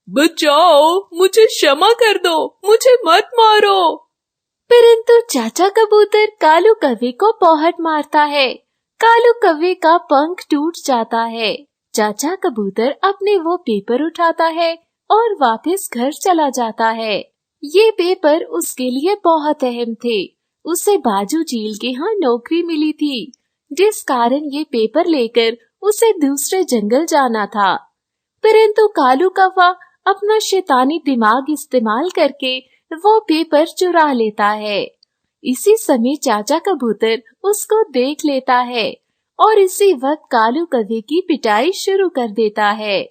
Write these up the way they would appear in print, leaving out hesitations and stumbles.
बचाओ, मुझे क्षमा कर दो, मुझे मत मारो। परंतु चाचा कबूतर कालू कौवे को बहुत मारता है। कालू कौवे का पंख टूट जाता है। चाचा कबूतर अपने वो पेपर उठाता है और वापस घर चला जाता है। ये पेपर उसके लिए बहुत अहम थे। उसे बाजू झील के यहाँ नौकरी मिली थी, जिस कारण ये पेपर लेकर उसे दूसरे जंगल जाना था। परंतु कालू कौवा अपना शैतानी दिमाग इस्तेमाल करके वो पेपर चुरा लेता है। इसी समय चाचा कबूतर उसको देख लेता है और इसी वक्त कालू कौवे की पिटाई शुरू कर देता है।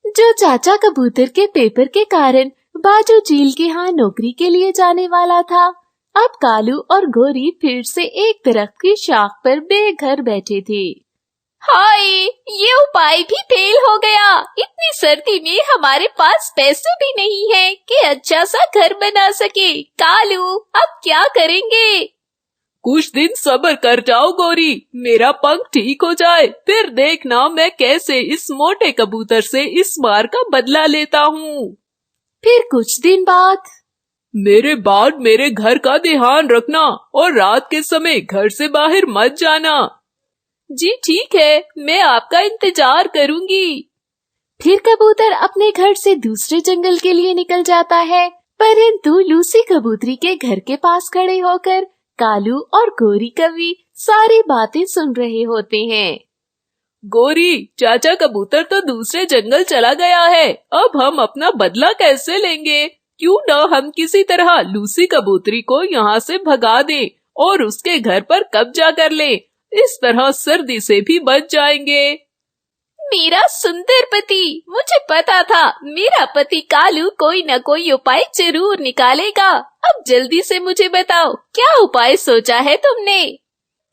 जो चाचा कबूतर के पेपर के कारण बाजू झील के यहाँ नौकरी के लिए जाने वाला था, अब कालू और गोरी फिर से एक दरख्त की शाख पर बेघर बैठे थे। हाय, ये उपाय भी फेल हो गया। इतनी सर्दी में हमारे पास पैसे भी नहीं है कि अच्छा सा घर बना सके। कालू, अब क्या करेंगे? कुछ दिन सब्र कर जाओ गोरी, मेरा पंख ठीक हो जाए, फिर देखना मैं कैसे इस मोटे कबूतर से इस बार का बदला लेता हूँ। फिर कुछ दिन बाद मेरे घर का ध्यान रखना और रात के समय घर से बाहर मत जाना। जी ठीक है, मैं आपका इंतजार करूंगी। फिर कबूतर अपने घर से दूसरे जंगल के लिए निकल जाता है, परंतु लूसी कबूतरी के घर के पास खड़े होकर कालू और गोरी कौवी सारी बातें सुन रहे होते हैं। गोरी, चाचा कबूतर तो दूसरे जंगल चला गया है, अब हम अपना बदला कैसे लेंगे? क्यों न हम किसी तरह लूसी कबूतरी को यहाँ से भगा दें और उसके घर पर कब्जा कर लें। इस तरह सर्दी से भी बच जाएंगे। मेरा सुंदर पति, मुझे पता था मेरा पति कालू कोई न कोई उपाय जरूर निकालेगा। अब जल्दी से मुझे बताओ, क्या उपाय सोचा है तुमने?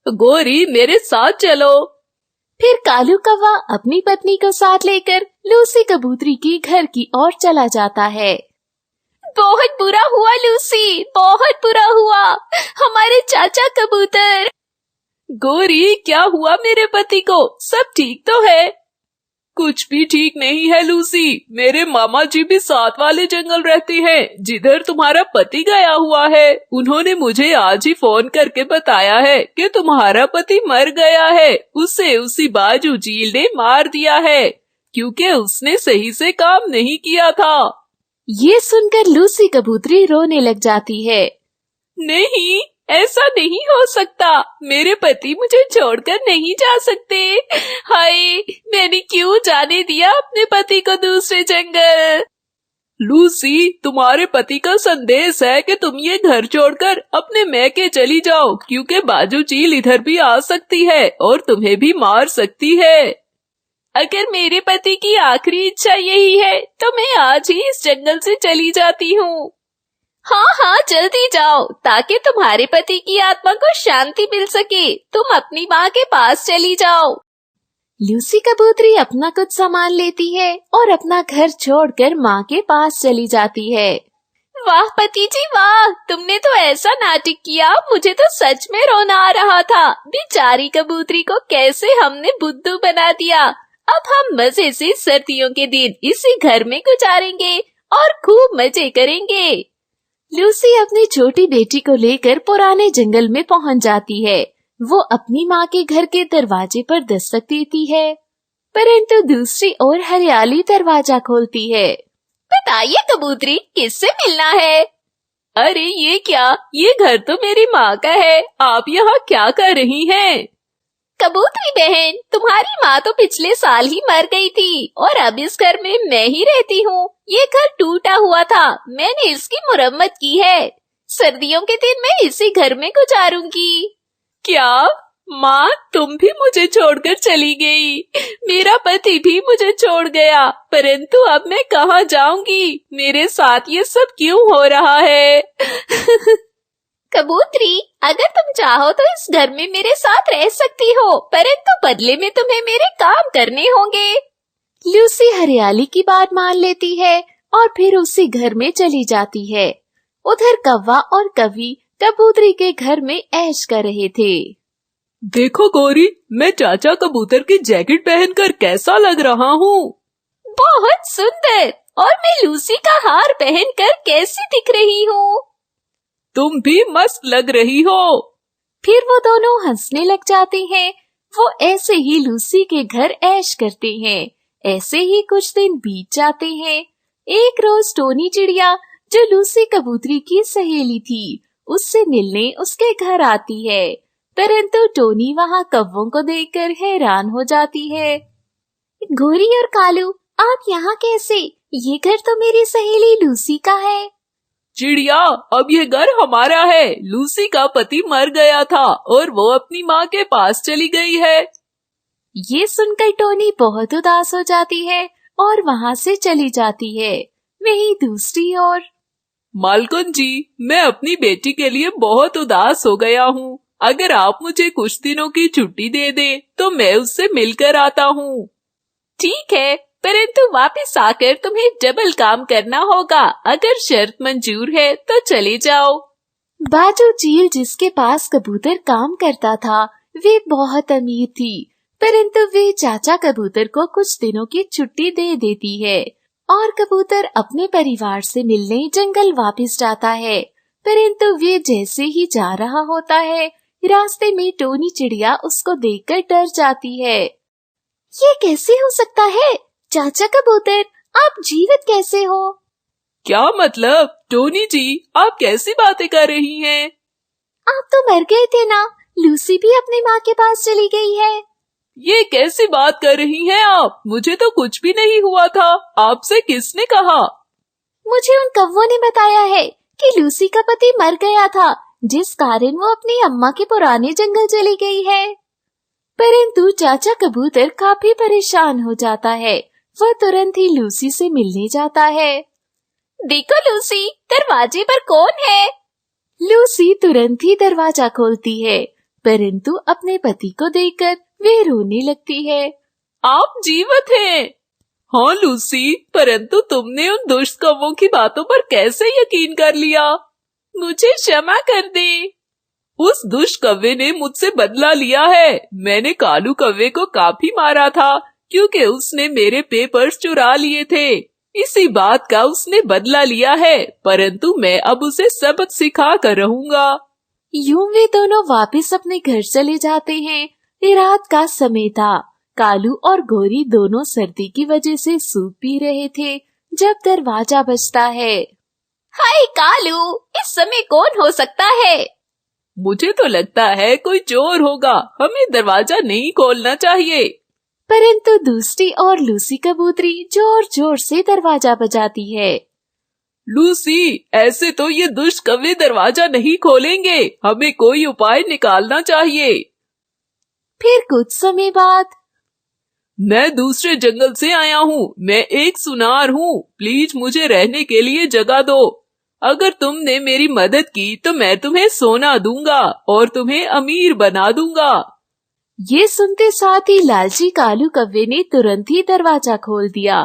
गोरी, मेरे साथ चलो। फिर कालू कौवा अपनी पत्नी को साथ लेकर लूसी कबूतरी के घर की ओर चला जाता है। बहुत बुरा हुआ लूसी, बहुत बुरा हुआ। हमारे चाचा कबूतर। गोरी, क्या हुआ मेरे पति को? सब ठीक तो है? कुछ भी ठीक नहीं है लूसी, मेरे मामा जी भी साथ वाले जंगल रहते हैं जिधर तुम्हारा पति गया हुआ है। उन्होंने मुझे आज ही फोन करके बताया है कि तुम्हारा पति मर गया है। उसे उसी बाजू झील ने मार दिया है क्योंकि उसने सही से काम नहीं किया था। ये सुनकर लूसी कबूतरी रोने लग जाती है। नहीं, ऐसा नहीं हो सकता, मेरे पति मुझे छोड़कर नहीं जा सकते। हाय, मैंने क्यों जाने दिया अपने पति को दूसरे जंगल? लूसी, तुम्हारे पति का संदेश है कि तुम ये घर छोड़कर अपने मैके चली जाओ, क्योंकि बाजू झील इधर भी आ सकती है और तुम्हें भी मार सकती है। अगर मेरे पति की आखिरी इच्छा यही है तो मैं आज ही इस जंगल से चली जाती हूँ। हाँ, जल्दी जाओ ताकि तुम्हारे पति की आत्मा को शांति मिल सके। तुम अपनी माँ के पास चली जाओ। लूसी कबूतरी अपना कुछ सामान लेती है और अपना घर छोड़कर माँ के पास चली जाती है। वाह पति जी वाह, तुमने तो ऐसा नाटक किया, मुझे तो सच में रोना आ रहा था। बेचारी कबूतरी को कैसे हमने बुद्धू बना दिया। अब हम मजे से सर्दियों के दिन इसी घर में गुजारेंगे और खूब मजे करेंगे। लूसी अपनी छोटी बेटी को लेकर पुराने जंगल में पहुंच जाती है। वो अपनी माँ के घर के दरवाजे पर दस्तक देती है, परंतु दूसरी ओर हरियाली दरवाजा खोलती है। बताइए कबूतरी, किससे मिलना है? अरे ये क्या, ये घर तो मेरी माँ का है, आप यहाँ क्या कर रही हैं? कबूतरी बहन, तुम्हारी माँ तो पिछले साल ही मर गई थी और अब इस घर में मैं ही रहती हूँ। ये घर टूटा हुआ था, मैंने इसकी मुरम्मत की है। सर्दियों के दिन मैं इसी घर में गुजारूंगी। क्या माँ, तुम भी मुझे छोड़कर चली गई? मेरा पति भी मुझे छोड़ गया, परंतु अब मैं कहाँ जाऊंगी? मेरे साथ ये सब क्यों हो रहा है? कबूतरी, अगर तुम चाहो तो इस घर में मेरे साथ रह सकती हो, परंतु बदले में तुम्हें मेरे काम करने होंगे। लूसी हरियाली की बात मान लेती है और फिर उसी घर में चली जाती है। उधर कौवा और कवि कबूतरी के घर में ऐश कर रहे थे। देखो गौरी, मैं चाचा कबूतर की जैकेट पहनकर कैसा लग रहा हूँ? बहुत सुंदर, और मैं लूसी का हार पहनकर कैसी दिख रही हूँ? तुम भी मस्त लग रही हो। फिर वो दोनों हंसने लग जाते हैं। वो ऐसे ही लूसी के घर ऐश करते हैं। ऐसे ही कुछ दिन बीत जाते हैं। एक रोज टोनी चिड़िया, जो लूसी कबूतरी की सहेली थी, उससे मिलने उसके घर आती है। परंतु टोनी वहाँ कौवों को देखकर हैरान हो जाती है। गोरी और कालू, आप यहाँ कैसे? ये घर तो मेरी सहेली लूसी का है। चिड़िया, अब ये घर हमारा है। लूसी का पति मर गया था और वो अपनी माँ के पास चली गई है। ये सुनकर टोनी बहुत उदास हो जाती है और वहाँ से चली जाती है। वहीं दूसरी ओर मालकन जी, मैं अपनी बेटी के लिए बहुत उदास हो गया हूँ। अगर आप मुझे कुछ दिनों की छुट्टी दे दे तो मैं उससे मिलकर आता हूँ। ठीक है, परंतु वापस आकर तुम्हें डबल काम करना होगा। अगर शर्त मंजूर है तो चले जाओ। बाजू चील, जिसके पास कबूतर काम करता था, वे बहुत अमीर थी, परंतु वे चाचा कबूतर को कुछ दिनों की छुट्टी दे देती है और कबूतर अपने परिवार से मिलने जंगल वापस जाता है। परंतु वे जैसे ही जा रहा होता है, रास्ते में टोनी चिड़िया उसको देखकर डर जाती है। ये कैसे हो सकता है? चाचा कबूतर, आप जीवित कैसे हो? क्या मतलब? टोनी जी, आप कैसी बातें कर रही हैं? आप तो मर गए थे ना। लूसी भी अपनी माँ के पास चली गई है। ये कैसी बात कर रही हैं आप? मुझे तो कुछ भी नहीं हुआ था। आपसे किसने कहा? मुझे उन कौवों ने बताया है कि लूसी का पति मर गया था, जिस कारण वो अपनी अम्मा के पुराने जंगल चली गई है। परंतु चाचा कबूतर काफी परेशान हो जाता है। वह तुरंत ही लूसी से मिलने जाता है। देखो लूसी, दरवाजे पर कौन है? लूसी तुरंत ही दरवाजा खोलती है, परंतु अपने पति को देखकर वे रोने लगती है। आप जीवित हैं? हाँ लूसी, परंतु तुमने उन दुष्ट कौवों की बातों पर कैसे यकीन कर लिया? मुझे क्षमा कर दे। उस दुष्ट कौवे ने मुझसे बदला लिया है। मैंने कालू कौवे को काफी मारा था क्योंकि उसने मेरे पेपर्स चुरा लिए थे। इसी बात का उसने बदला लिया है, परंतु मैं अब उसे सबक सिखा कर रहूंगा। यूं वे दोनों वापस अपने घर चले जाते हैं। रात का समय था। कालू और गोरी दोनों सर्दी की वजह से सूप पी रहे थे जब दरवाजा बजता है। हाय कालू, इस समय कौन हो सकता है? मुझे तो लगता है कोई चोर होगा। हमें दरवाजा नहीं खोलना चाहिए। परंतु दूसरी ओर लूसी कबूतरी जोर जोर से दरवाजा बजाती है। लूसी, ऐसे तो ये दुष्ट कौवे दरवाजा नहीं खोलेंगे। हमें कोई उपाय निकालना चाहिए। फिर कुछ समय बाद, मैं दूसरे जंगल से आया हूँ। मैं एक सुनार हूँ। प्लीज मुझे रहने के लिए जगह दो। अगर तुमने मेरी मदद की तो मैं तुम्हें सोना दूंगा और तुम्हें अमीर बना दूंगा। ये सुनते साथ ही लालची कालू कौवे ने तुरंत ही दरवाजा खोल दिया,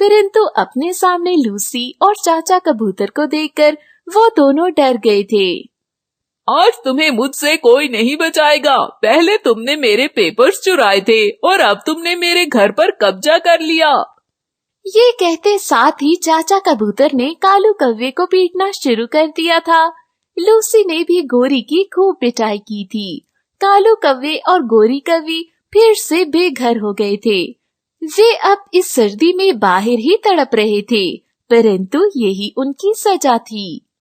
परंतु अपने सामने लूसी और चाचा कबूतर को देखकर वो दोनों डर गए थे। आज तुम्हें मुझसे कोई नहीं बचाएगा। पहले तुमने मेरे पेपर्स चुराए थे और अब तुमने मेरे घर पर कब्जा कर लिया। ये कहते साथ ही चाचा कबूतर ने कालू कौवे को पीटना शुरू कर दिया था। लूसी ने भी गोरी की खूब पिटाई की थी। कालू कौवे और गोरी कौवी फिर से बेघर हो गए थे। वे अब इस सर्दी में बाहर ही तड़प रहे थे, परंतु यही उनकी सजा थी।